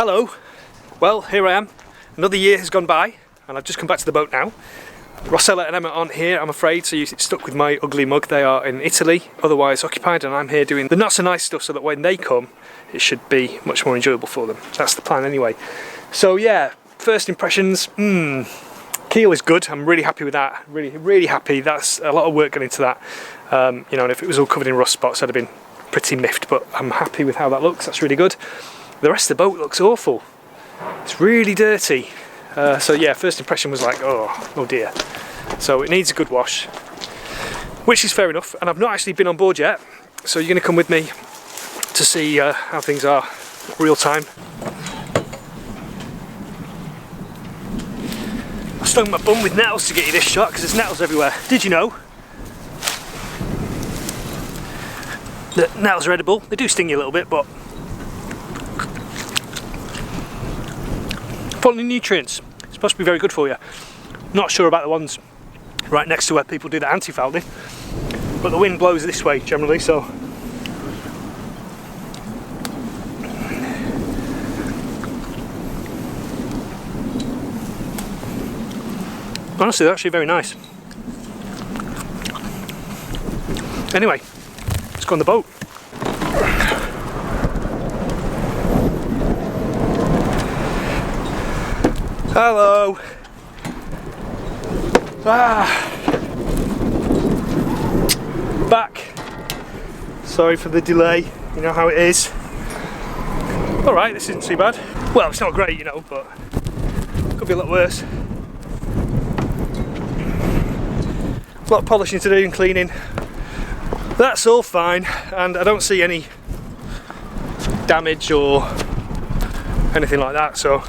Hello, well here I am, another year has gone by and I've just come back to the boat now. Rossella and Emma aren't here, I'm afraid, so you're stuck with my ugly mug. They are in Italy, otherwise occupied, and I'm here doing the not so nice stuff so that when they come it should be much more enjoyable for them. That's the plan anyway. So yeah, first impressions, keel is good, I'm really happy with that, really happy. That's a lot of work going into that, you know, and if it was all covered in rust spots I'd have been pretty miffed, but I'm happy with how that looks. That's really good. The rest of the boat looks awful, it's really dirty. So yeah, first impression was like, oh dear. So it needs a good wash, which is fair enough, and I've not actually been on board yet, so you're going to come with me to see how things are real time. I stung my bum with nettles to get you this shot because there's nettles everywhere. Did you know that nettles are edible? They do sting you a little bit, but full of nutrients. It's supposed to be very good for you. Not sure about the ones right next to where people do the antifouling, but the wind blows this way generally, so honestly they're actually very nice. Anyway, let's go on the boat. Hello. Back. Sorry for the delay, you know how it is. Alright, this isn't too bad. Well, it's not great, you know, but could be a lot worse. A lot of polishing to do and cleaning. That's all fine, and I don't see any damage or anything like that, so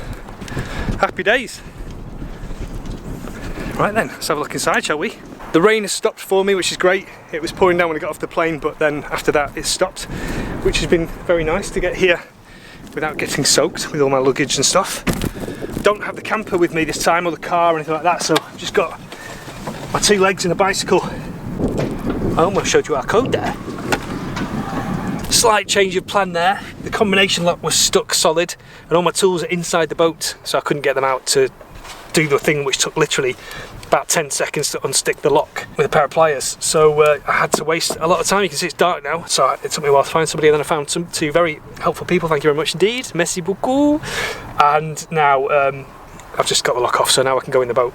happy days. Right then, let's have a look inside, shall we? The rain has stopped for me, which is great. It was pouring down when I got off the plane, but then after that it stopped, which has been very nice to get here without getting soaked with all my luggage and stuff. Don't have the camper with me this time, or the car or anything like that, so I've just got my 2 legs and a bicycle. I almost showed you our code there. Slight change of plan there. The combination lock was stuck solid and all my tools are inside the boat, so I couldn't get them out to do the thing which took literally about 10 seconds to unstick the lock with a pair of pliers. So I had to waste a lot of time. You can see it's dark now, so it took me a while to find somebody, and then I found 2 very helpful people. Thank you very much indeed. Merci beaucoup. And now I've just got the lock off, so now I can go in the boat.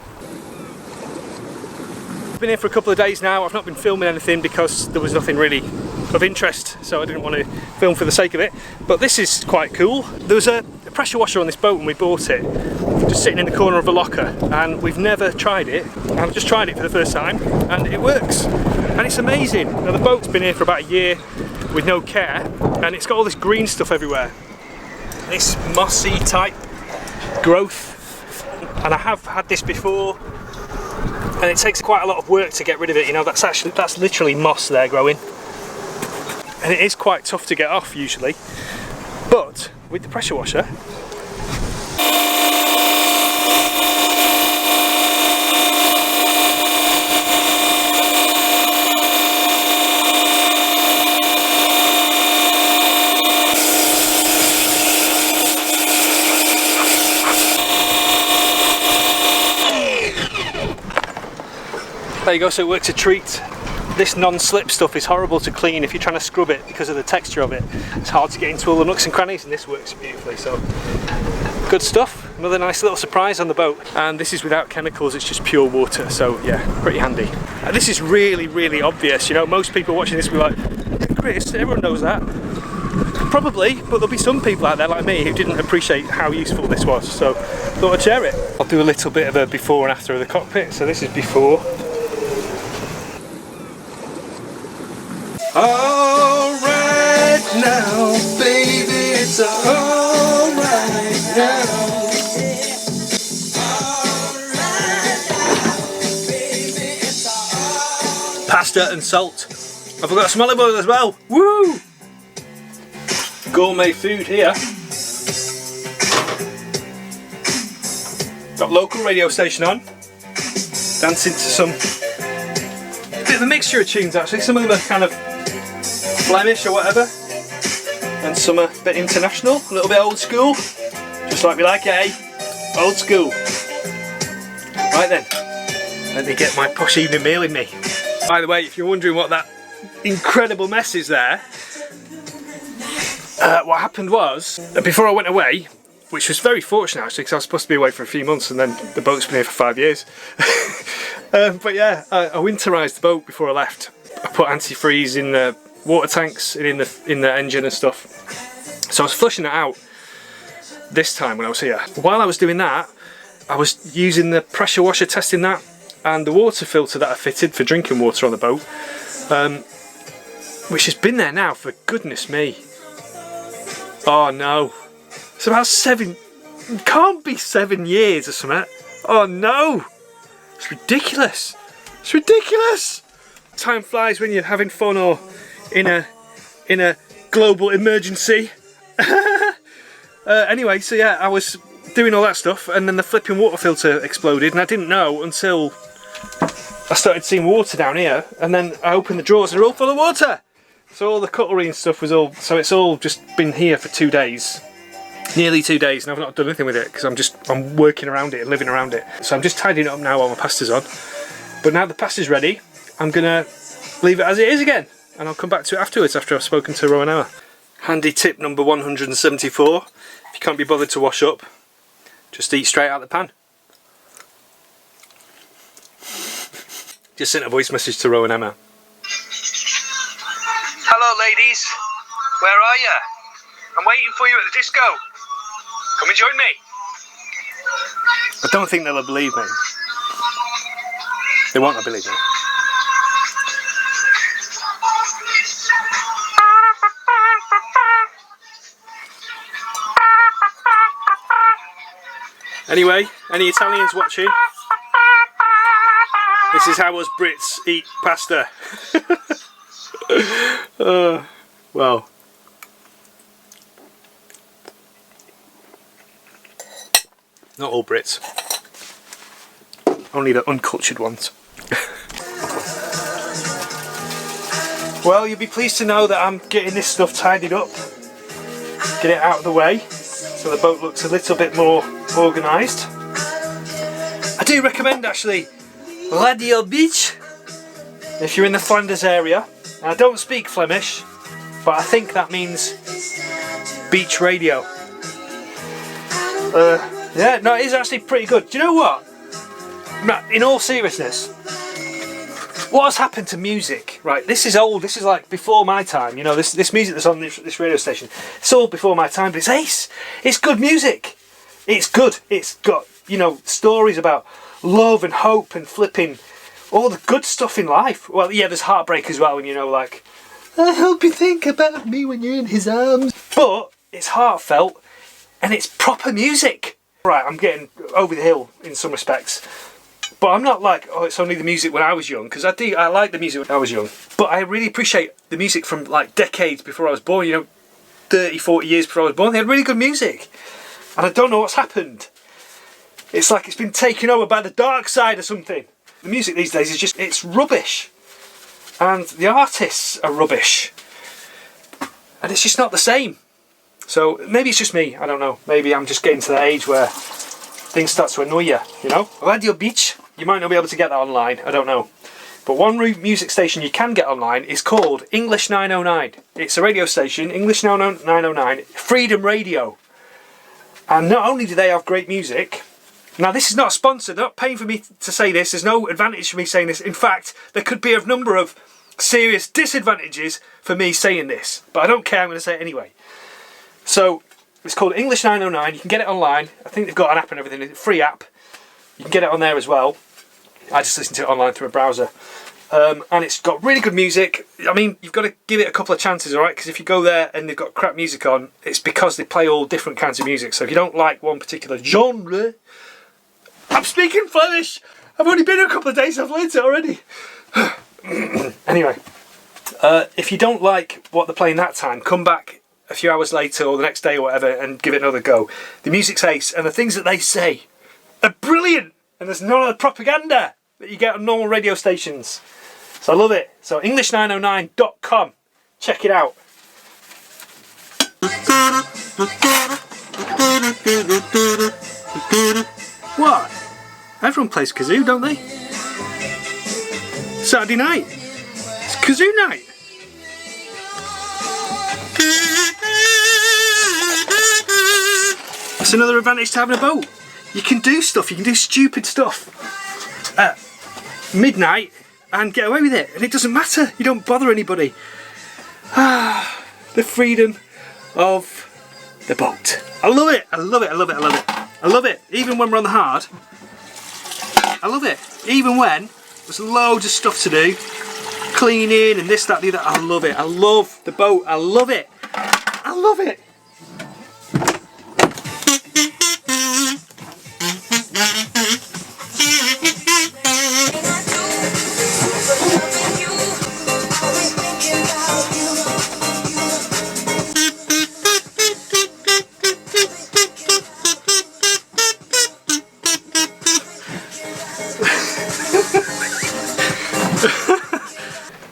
I've been here for a couple of days now. I've not been filming anything because there was nothing really of interest, so I didn't want to film for the sake of it, but this is quite cool. There was a pressure washer on this boat when we bought it, just sitting in the corner of a locker, and we've never tried it. I've just tried it for the first time and it works, and it's amazing. Now the boat's been here for about a year with no care, and it's got all this green stuff everywhere, this mossy type growth, and I have had this before and it takes quite a lot of work to get rid of it. You know, that's literally moss there growing, and it is quite tough to get off usually, but with the pressure washer there you go. So it works a treat. This non-slip stuff is horrible to clean if you're trying to scrub it because of the texture of it. It's hard to get into all the nooks and crannies, and this works beautifully, so good stuff. Another nice little surprise on the boat, and this is without chemicals, it's just pure water, so yeah, pretty handy. And this is really obvious, you know, most people watching this will be like, Chris, everyone knows that. Probably, but there'll be some people out there like me who didn't appreciate how useful this was, so thought I'd share it. I'll do a little bit of a before and after of the cockpit. So this is before. Alright now, baby, it's alright now. Pasta and salt. I've got some olive oil as well. Woo! Gourmet food here. Got local radio station on. Dancing to some bit of a mixture of tunes actually. Some of them are kind of Flemish or whatever, and some are a bit international, a little bit old school. Just like we like it, eh? Old school. Right then, let me get my posh evening meal in me. By the way, if you're wondering what that incredible mess is there, what happened was, before I went away, which was very fortunate actually, because I was supposed to be away for a few months and then the boat's been here for 5 years. But yeah, I winterised the boat before I left. I put antifreeze in the water tanks and in the engine and stuff. So I was flushing it out this time when I was here. While I was doing that, I was using the pressure washer, testing that, and the water filter that I fitted for drinking water on the boat, which has been there now for goodness me. Oh no. It's about it can't be 7 years or something. Oh no. It's ridiculous. It's ridiculous. Time flies when you're having fun or in a global emergency. Anyway, so yeah, I was doing all that stuff and then the flipping water filter exploded and I didn't know until I started seeing water down here, and then I opened the drawers and they're all full of water. So all the cutlery and stuff was all, so it's all just been here for 2 days. Nearly 2 days, and I've not done anything with it because I'm working around it and living around it. So I'm just tidying it up now while my pasta's on. But now the pasta's ready, I'm gonna leave it as it is again, and I'll come back to it afterwards after I've spoken to Ro and Emma. Handy tip number 174, if you can't be bothered to wash up, just eat straight out the pan. Just sent a voice message to Ro and Emma. Hello ladies, where are you? I'm waiting for you at the disco. Come and join me. I don't think they'll believe me. They won't believe me. Anyway, any Italians watching? This is how us Brits eat pasta. Well. Not all Brits. Only the uncultured ones. Well, you'll be pleased to know that I'm getting this stuff tidied up. Get it out of the way so the boat looks a little bit more organised. I do recommend actually Radio Beach if you're in the Flanders area. Now, I don't speak Flemish, but I think that means beach radio. Yeah, no, it is actually pretty good. Do you know what? In all seriousness, what has happened to music? Right, this is old. This is like before my time. You know, this music that's on this radio station. It's all before my time, but it's ace. It's good music. It's good. It's got, you know, stories about love and hope and flipping all the good stuff in life. Well, yeah, there's heartbreak as well, and you know, like, I hope you think about me when you're in his arms. But it's heartfelt and it's proper music. Right, I'm getting over the hill in some respects. But I'm not like, oh, it's only the music when I was young, because I like the music when I was young. But I really appreciate the music from like decades before I was born, you know, 30, 40 years before I was born. They had really good music. And I don't know what's happened. It's like it's been taken over by the dark side or something. The music these days is just, it's rubbish. And the artists are rubbish. And it's just not the same. So maybe it's just me, I don't know. Maybe I'm just getting to that age where things start to annoy you, you know? Radio Beach, you might not be able to get that online, I don't know. But one music station you can get online is called English 909. It's a radio station, English 909, Freedom Radio. And not only do they have great music, now this is not sponsored, they're not paying for me to say this, there's no advantage for me saying this. In fact, there could be a number of serious disadvantages for me saying this. But I don't care, I'm going to say it anyway. So, it's called English 909, you can get it online. I think they've got an app and everything, it's a free app. You can get it on there as well. I just listen to it online through a browser. And it's got really good music. I mean, you've got to give it a couple of chances, alright? Because if you go there and they've got crap music on, it's because they play all different kinds of music. So if you don't like one particular genre... I'm speaking Flemish! I've only been here a couple of days, I've learned it already. Anyway, if you don't like what they're playing that time, come back a few hours later or the next day or whatever and give it another go. The music's ace and the things that they say are brilliant, and there's none of the propaganda that you get on normal radio stations. So I love it. So English909.com. Check it out. What? Everyone plays kazoo, don't they? Saturday night. It's kazoo night. That's another advantage to having a boat. You can do stuff, you can do stupid stuff at midnight and get away with it, and it doesn't matter. You don't bother anybody. Ah, the freedom of the boat. I love it, I love it, I love it, I love it. I love it, even when we're on the hard. I love it, even when there's loads of stuff to do. Cleaning and this, that, the other. I love it, I love the boat, I love it. I love it.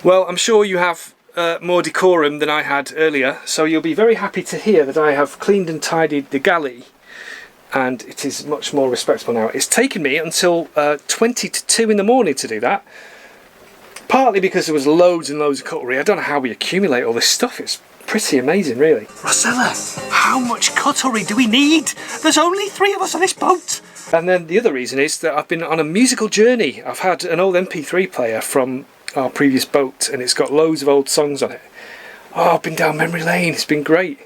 Well, I'm sure you have more decorum than I had earlier, so you'll be very happy to hear that I have cleaned and tidied the galley, and it is much more respectable now. It's taken me until 20 to 2 in the morning to do that, partly because there was loads and loads of cutlery. I don't know how we accumulate all this stuff. It's pretty amazing, really. Rossella, how much cutlery do we need? There's only 3 of us on this boat. And then the other reason is that I've been on a musical journey. I've had an old MP3 player from our previous boat, and it's got loads of old songs on it. Oh, I've been down memory lane, it's been great.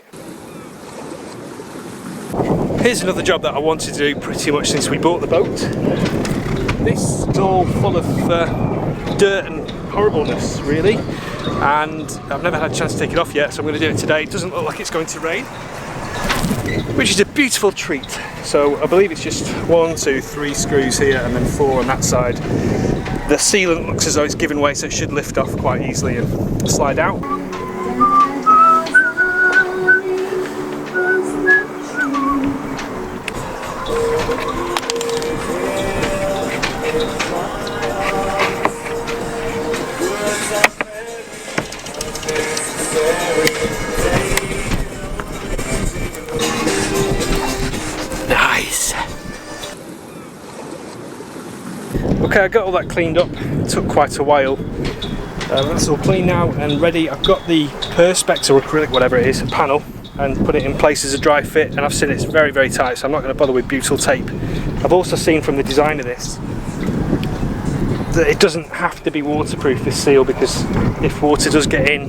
Here's another job that I wanted to do pretty much since we bought the boat. This is all full of dirt and horribleness, really, and I've never had a chance to take it off yet, so I'm going to do it today. It doesn't look like it's going to rain, which is a beautiful treat. So I believe it's just 1, 2, 3 screws here and then 4 on that side. The sealant looks as though it's given way, so it should lift off quite easily and slide out. Nice. Okay, I got all that cleaned up. It took quite a while. That's all clean now and ready. I've got the perspex or acrylic, whatever it is, panel, and put it in place as a dry fit, and I've seen it's very, very tight, so I'm not going to bother with butyl tape. I've also seen from the design of this that it doesn't have to be waterproof, this seal, because if water does get in,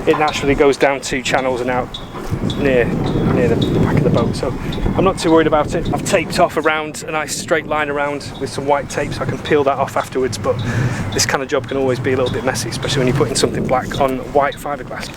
it naturally goes down 2 channels and out near the back of the boat, so I'm not too worried about it. I've taped off around a nice straight line around with some white tape, so I can peel that off afterwards, but this kind of job can always be a little bit messy, especially when you're putting something black on white fiberglass.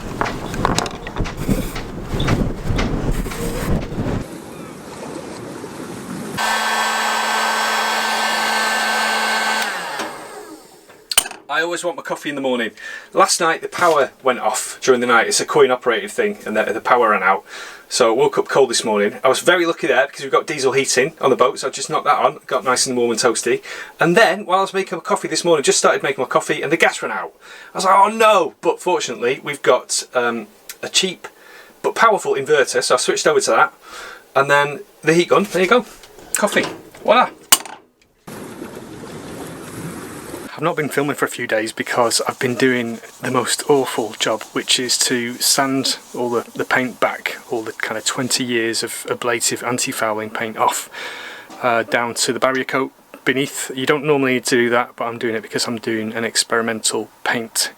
I always want my coffee in the morning. Last night the power went off during the night. It's a coin operated thing, and the power ran out. So I woke up cold this morning. I was very lucky there because we've got diesel heating on the boat, so I just knocked that on, got nice and warm and toasty. And then while I was making my coffee this morning, just started making my coffee and the gas ran out. I was like, oh no! But fortunately we've got a cheap but powerful inverter, so I switched over to that. And then the heat gun, there you go. Coffee. Voila! I've not been filming for a few days because I've been doing the most awful job, which is to sand all the paint back, all the kind of 20 years of ablative anti-fouling paint off, down to the barrier coat beneath. You don't normally need to do that, but I'm doing it because I'm doing an experimental paint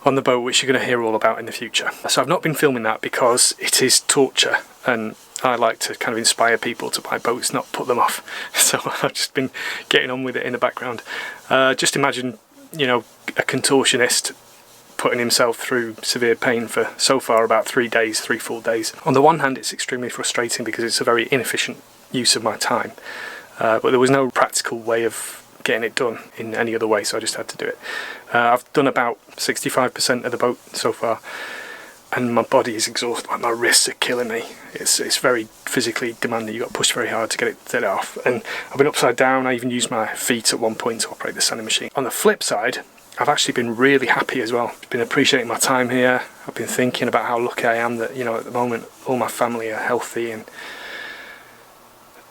on the boat, which you're going to hear all about in the future. So I've not been filming that because it is torture, and I like to kind of inspire people to buy boats, not put them off. So I've just been getting on with it in the background. Just imagine, you know, a contortionist putting himself through severe pain for so far about 3 days, 3 full days. On the one hand, it's extremely frustrating because it's a very inefficient use of my time, but there was no practical way of getting it done in any other way, so I just had to do it. I've done about 65% of the boat so far, and my body is exhausted. Like, my wrists are killing me. It's very physically demanding. You've got to push very hard to get it off. And I've been upside down. I even used my feet at one point to operate the sanding machine. On the flip side, I've actually been really happy as well. I've been appreciating my time here. I've been thinking about how lucky I am that, you know, at the moment all my family are healthy, and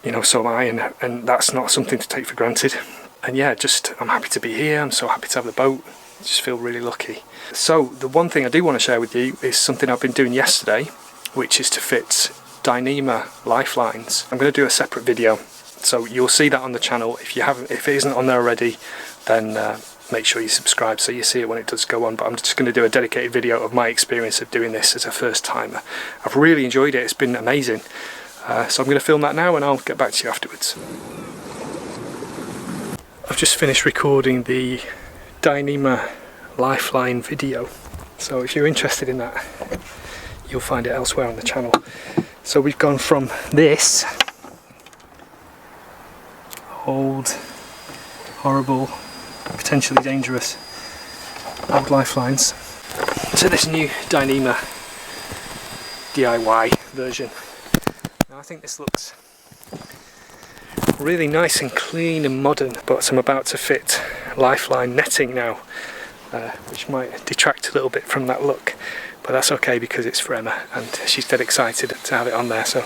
you know, so am I, and that's not something to take for granted. And yeah, just I'm happy to be here. I'm so happy to have the boat. I just feel really lucky. So the one thing I do want to share with you is something I've been doing yesterday, which is to fit Dyneema lifelines. I'm going to do a separate video, so you'll see that on the channel. If it isn't on there already, then make sure you subscribe so you see it when it does go on. But I'm just going to do a dedicated video of my experience of doing this as a first timer. I've really enjoyed it. It's been amazing. So I'm going to film that now, and I'll get back to you afterwards. I've just finished recording the Dyneema lifeline video, so if you're interested in that, you'll find it elsewhere on the channel. So we've gone from this old, horrible, potentially dangerous old lifelines to this new Dyneema DIY version. Now I think this looks really nice and clean and modern, but I'm about to fit lifeline netting now, which might detract a little bit from that look, but that's okay because it's for Emma and she's dead excited to have it on there, so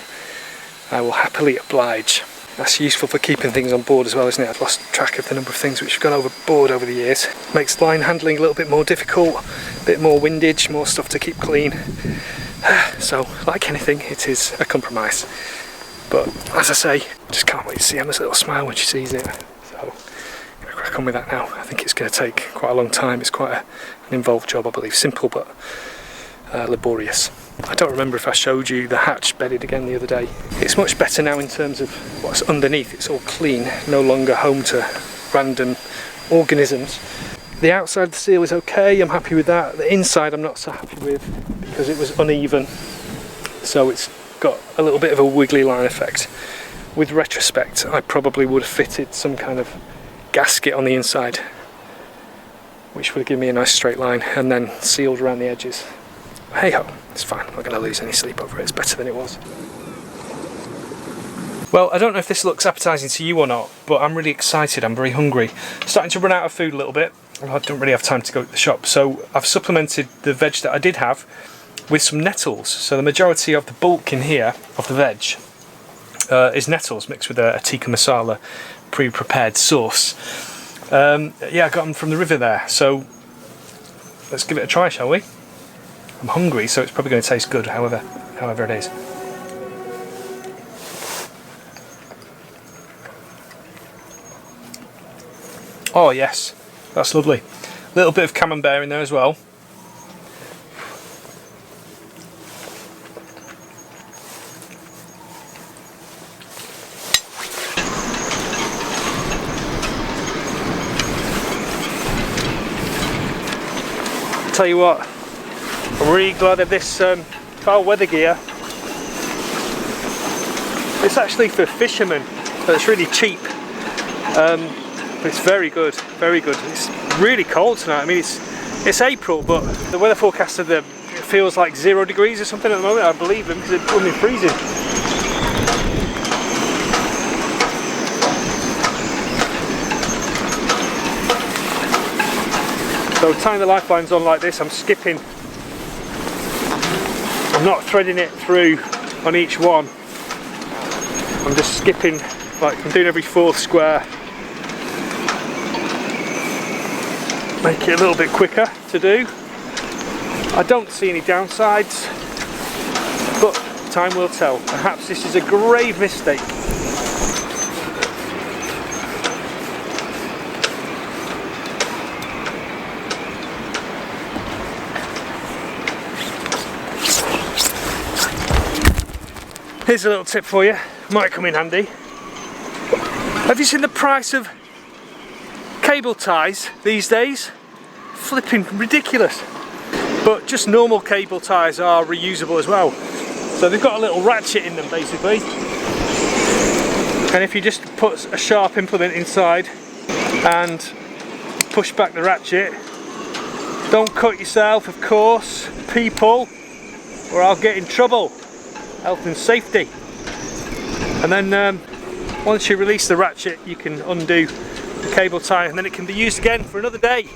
I will happily oblige. That's useful for keeping things on board as well, isn't it? I've lost track of the number of things which have gone overboard over the years. Makes line handling a little bit more difficult, a bit more windage, more stuff to keep clean. So like anything, it is a compromise. But as I say, just can't wait to see Emma's little smile when she sees it. So I'm going to crack on with that now. I think it's going to take quite a long time. It's quite an involved job, I believe. Simple but laborious. I don't remember if I showed you the hatch bedded again the other day. It's much better now in terms of what's underneath. It's all clean, no longer home to random organisms. The outside of the seal is okay, I'm happy with that. The inside I'm not so happy with because it was uneven. So it's got a little bit of a wiggly line effect. With retrospect, I probably would have fitted some kind of gasket on the inside, which would have given me a nice straight line, and then sealed around the edges. Hey ho, it's fine, I'm not going to lose any sleep over it, it's better than it was. Well, I don't know if this looks appetizing to you or not, but I'm really excited, I'm very hungry. Starting to run out of food a little bit. I don't really have time to go to the shop, so I've supplemented the veg that I did have with some nettles. So the majority of the bulk in here of the veg is nettles mixed with a tikka masala pre-prepared sauce. Yeah, I got them from the river there, so let's give it a try, shall we? I'm hungry, so it's probably going to taste good, however it is. Oh yes, that's lovely. A little bit of camembert in there as well. Tell you what, I'm really glad of this foul weather gear. It's actually for fishermen, so it's really cheap, but it's very good, very good. It's really cold tonight. I mean, it's April, but the weather forecast said that it feels like 0 degrees or something at the moment. I believe them because it's only freezing. So tying the lifelines on like this, I'm skipping. I'm not threading it through on each one. I'm just skipping, like I'm doing every 4th square. Make it a little bit quicker to do. I don't see any downsides, but time will tell. Perhaps this is a grave mistake. Here's a little tip for you, might come in handy. Have you seen the price of cable ties these days? Flipping ridiculous. But just normal cable ties are reusable as well. So they've got a little ratchet in them basically. And if you just put a sharp implement inside and push back the ratchet, don't cut yourself, of course, people, or I'll get in trouble. Health and safety. And then once you release the ratchet, you can undo the cable tie and then it can be used again for another day.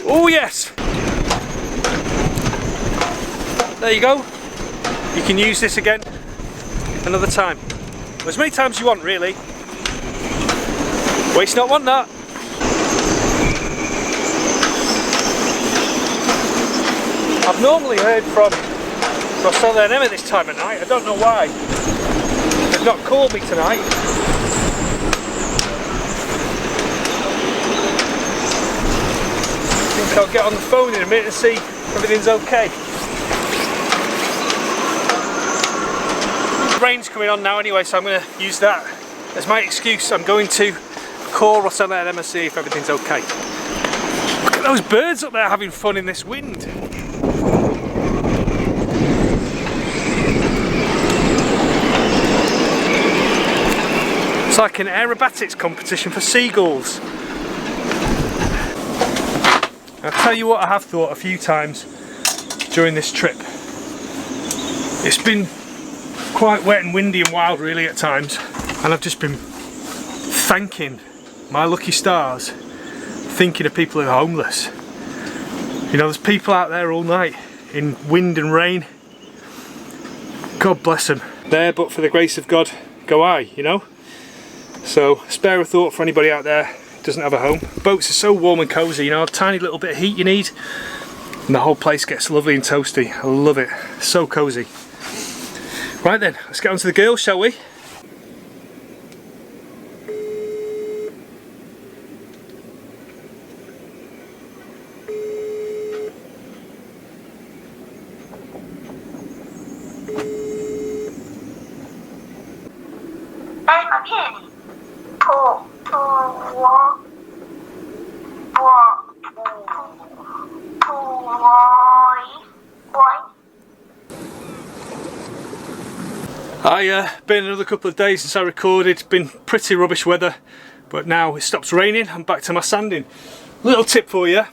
Oh yes! There you go. You can use this again another time. As many times as you want, really. Waste not, want not. I've normally heard from Rossella Emma this time of night. I don't know why. They've not called me tonight. I think I'll get on the phone in a minute and see if everything's okay. The rain's coming on now anyway, so I'm going to use that as my excuse. I'm going to call Rossella and Emma, see if everything's okay. Look at those birds up there having fun in this wind. It's like an aerobatics competition for seagulls. I'll tell you what I have thought a few times during this trip. It's been quite wet and windy and wild really at times, and I've just been thanking my lucky stars, thinking of people who are homeless. You know, there's people out there all night in wind and rain. God bless them. There, but for the grace of God, go I, you know? So, spare a thought for anybody out there who doesn't have a home. Boats are so warm and cosy, you know, a tiny little bit of heat you need, and the whole place gets lovely and toasty. I love it. So cosy. Right then, let's get on to the girls, shall we? Been another couple of days since I recorded. It's been pretty rubbish weather, but now it stops raining. I'm back to my sanding. Little tip for you: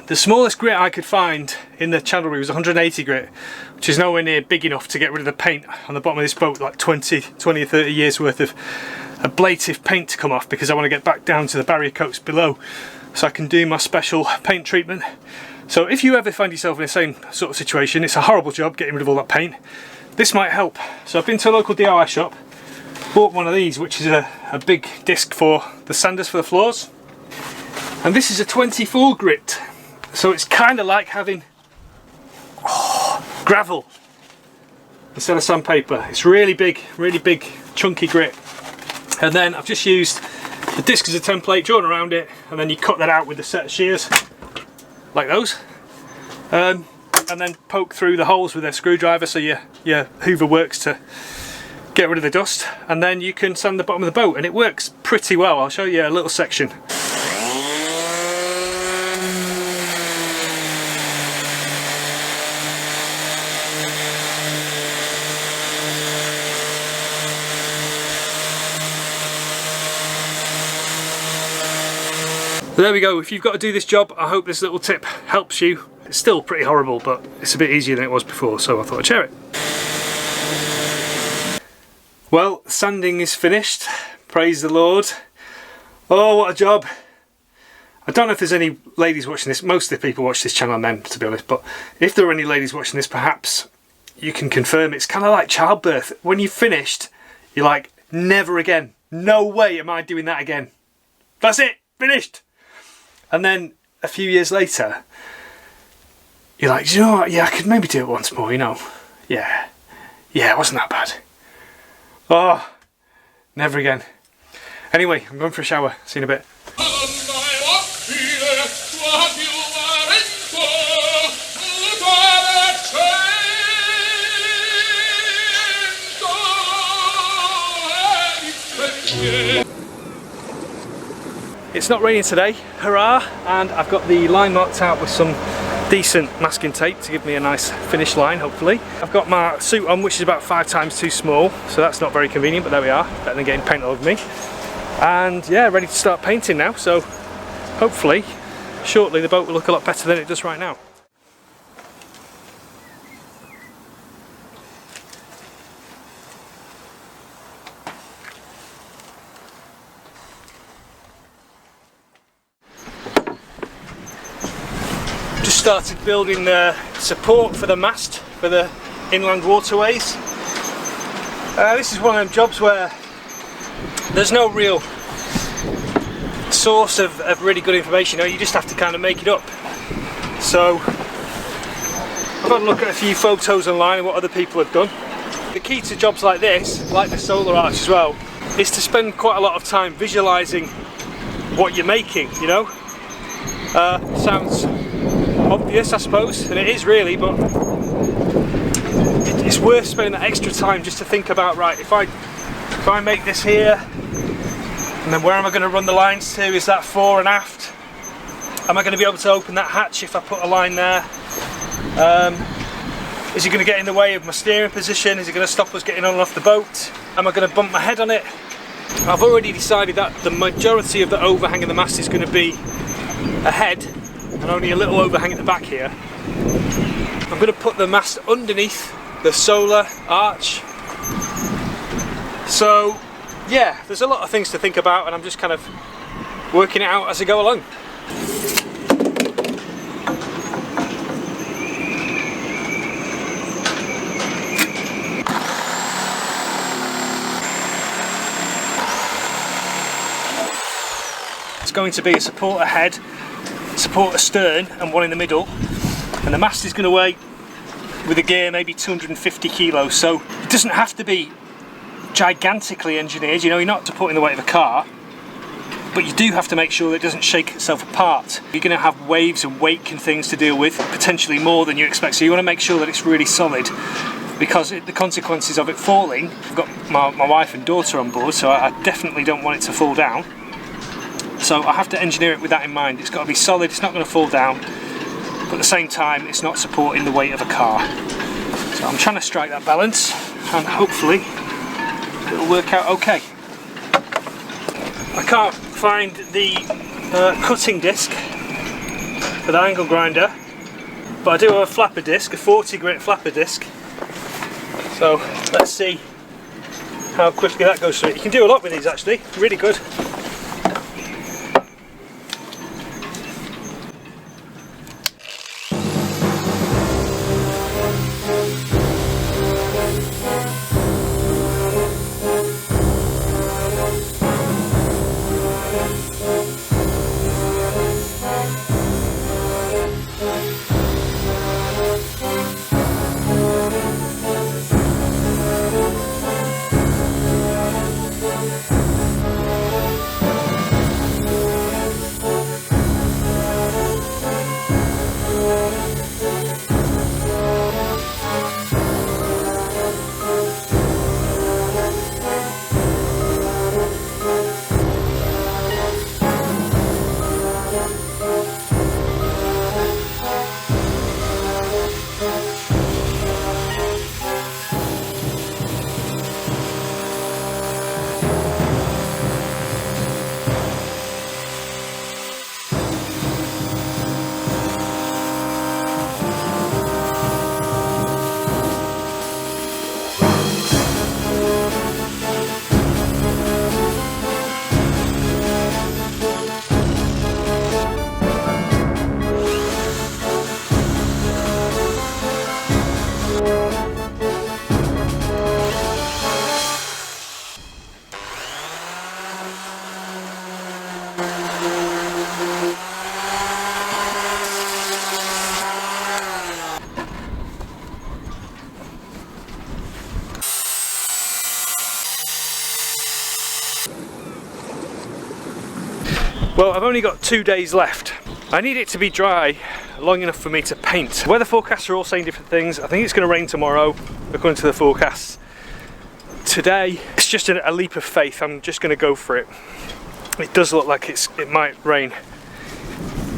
the smallest grit I could find in the channel was 180 grit, which is nowhere near big enough to get rid of the paint on the bottom of this boat, like 20 or 30 years worth of ablative paint to come off, because I want to get back down to the barrier coats below so I can do my special paint treatment. So if you ever find yourself in the same sort of situation, it's a horrible job getting rid of all that paint. This might help. So I've been to a local DIY shop, bought one of these, which is a big disc for the sanders for the floors, and this is a 24 grit, so it's kind of like having gravel instead of sandpaper. It's really big chunky grit. And then I've just used the disc as a template, drawn around it, and then you cut that out with a set of shears like those, and then poke through the holes with a screwdriver so your hoover works to get rid of the dust, and then you can sand the bottom of the boat, and it works pretty well. I'll show you a little section. There we go. If you've got to do this job, I hope this little tip helps you. It's still pretty horrible, but it's a bit easier than it was before, so I thought I'd share it. Well, sanding is finished. Praise the Lord. Oh, what a job. I don't know if there's any ladies watching this. Most of the people watch this channel are men, to be honest, but if there are any ladies watching this, perhaps you can confirm it's kind of like childbirth. When you've finished, you're like, never again. No way am I doing that again. That's it, finished. And then a few years later, you're like, you know what, yeah, I could maybe do it once more, you know. Yeah, it wasn't that bad. Oh, never again. Anyway, I'm going for a shower. See you in a bit. It's not raining today, hurrah, and I've got the line marked out with some decent masking tape to give me a nice finish line, hopefully. I've got my suit on, which is about 5 times too small, so that's not very convenient, but there we are, better than getting paint all over me. And yeah, ready to start painting now, so hopefully shortly the boat will look a lot better than it does right now. started building the support for the mast for the inland waterways. This is one of them jobs where there's no real source of really good information, you just have to kind of make it up. So I've had a look at a few photos online of what other people have done. The key to jobs like this, like the solar arch as well, is to spend quite a lot of time visualising what you're making, you know. Sounds obvious, I suppose, and it is really, but it's worth spending that extra time just to think about, right, if I make this here, and then where am I going to run the lines to? Is that fore and aft? Am I going to be able to open that hatch if I put a line there? Is it going to get in the way of my steering position? Is it going to stop us getting on and off the boat? Am I going to bump my head on it? I've already decided that the majority of the overhang of the mast is going to be ahead and only a little overhang at the back here. I'm going to put the mast underneath the solar arch. So yeah, there's a lot of things to think about, and I'm just kind of working it out as I go along. It's going to be a support ahead, support astern, and one in the middle, and the mast is going to weigh, with a gear, maybe 250 kilos, so it doesn't have to be gigantically engineered, you know, you're not supporting the weight of a car, but you do have to make sure that it doesn't shake itself apart. You're going to have waves and wake and things to deal with, potentially more than you expect, so you want to make sure that it's really solid, because the consequences of it falling, I've got my wife and daughter on board, so I definitely don't want it to fall down, so I have to engineer it with that in mind. It's got to be solid, it's not going to fall down, but at the same time it's not supporting the weight of a car. So I'm trying to strike that balance, and hopefully it'll work out okay. I can't find the cutting disc for the angle grinder, but I do have a flapper disc, a 40 grit flapper disc. So let's see how quickly that goes through. You can do a lot with these actually, really good. Well, I've only got 2 days left. I need it to be dry long enough for me to paint. Weather forecasts are all saying different things. I think it's going to rain tomorrow, according to the forecasts. Today, it's just a leap of faith. I'm just going to go for it. It does look like it might rain.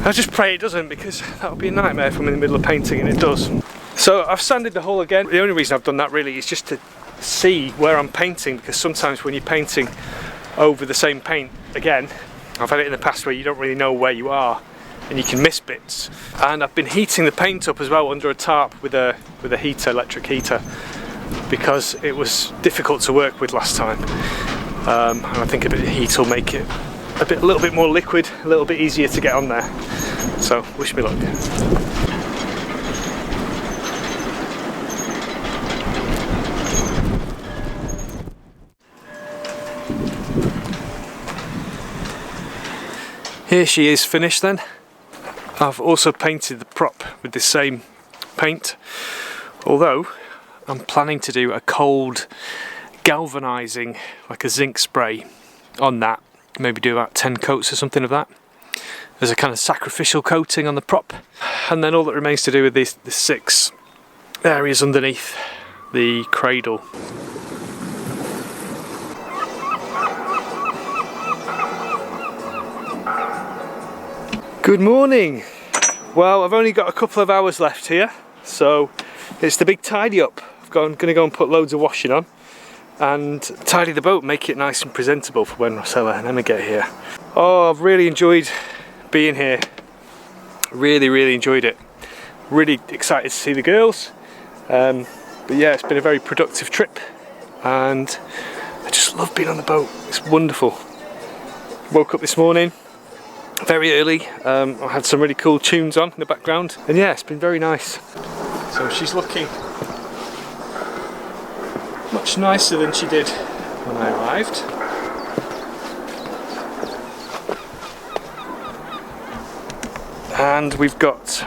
I just pray it doesn't, because that would be a nightmare if I'm in the middle of painting and it does. So I've sanded the hull again. The only reason I've done that really is just to see where I'm painting, because sometimes when you're painting over the same paint again, I've had it in the past where you don't really know where you are and you can miss bits. And I've been heating the paint up as well under a tarp with a heater, electric heater, because it was difficult to work with last time. And I think a bit of heat will make it a little bit more liquid, a little bit easier to get on there. So wish me luck. Here she is finished then. I've also painted the prop with the same paint, although I'm planning to do a cold galvanising, like a zinc spray on that. Maybe do about 10 coats or something of that as a kind of sacrificial coating on the prop. And then all that remains to do with the 6 areas underneath the cradle. Good morning. Well, I've only got a couple of hours left here, so it's the big tidy up. I'm going to go and put loads of washing on and tidy the boat, make it nice and presentable for when Rossella and Emma get here. Oh, I've really enjoyed being here. Really enjoyed it. Really excited to see the girls. But yeah, it's been a very productive trip and I just love being on the boat. It's wonderful. Woke up this morning very early. I had some really cool tunes on in the background and yeah, it's been very nice. So she's looking much nicer than she did when I arrived. And we've got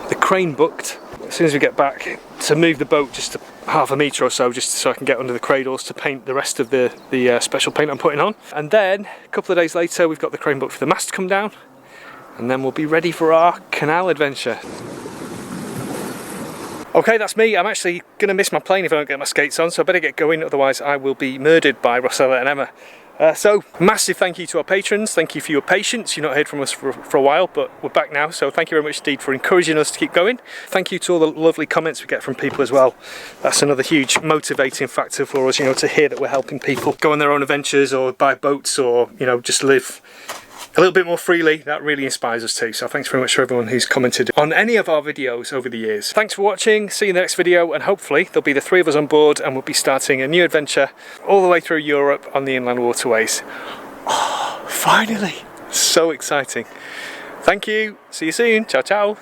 the crane booked as soon as we get back to move the boat just half a metre or so, just so I can get under the cradles to paint the rest of the special paint I'm putting on. And then a couple of days later we've got the crane booked for the mast to come down, and then we'll be ready for our canal adventure. Okay, that's me. I'm actually going to miss my plane if I don't get my skates on, so I better get going, otherwise I will be murdered by Rossella and Emma. So, massive thank you to our patrons. Thank you for your patience. You've not heard from us for a while, but we're back now, so thank you very much indeed for encouraging us to keep going. Thank you to all the lovely comments we get from people as well. That's another huge motivating factor for us, you know, to hear that we're helping people go on their own adventures or buy boats or, you know, just live a little bit more freely. That really inspires us too, so thanks very much for everyone who's commented on any of our videos over the years. Thanks for watching, see you in the next video, and hopefully there'll be the 3 of us on board and we'll be starting a new adventure all the way through Europe on the inland waterways. Oh, finally! So exciting. Thank you, see you soon, ciao ciao.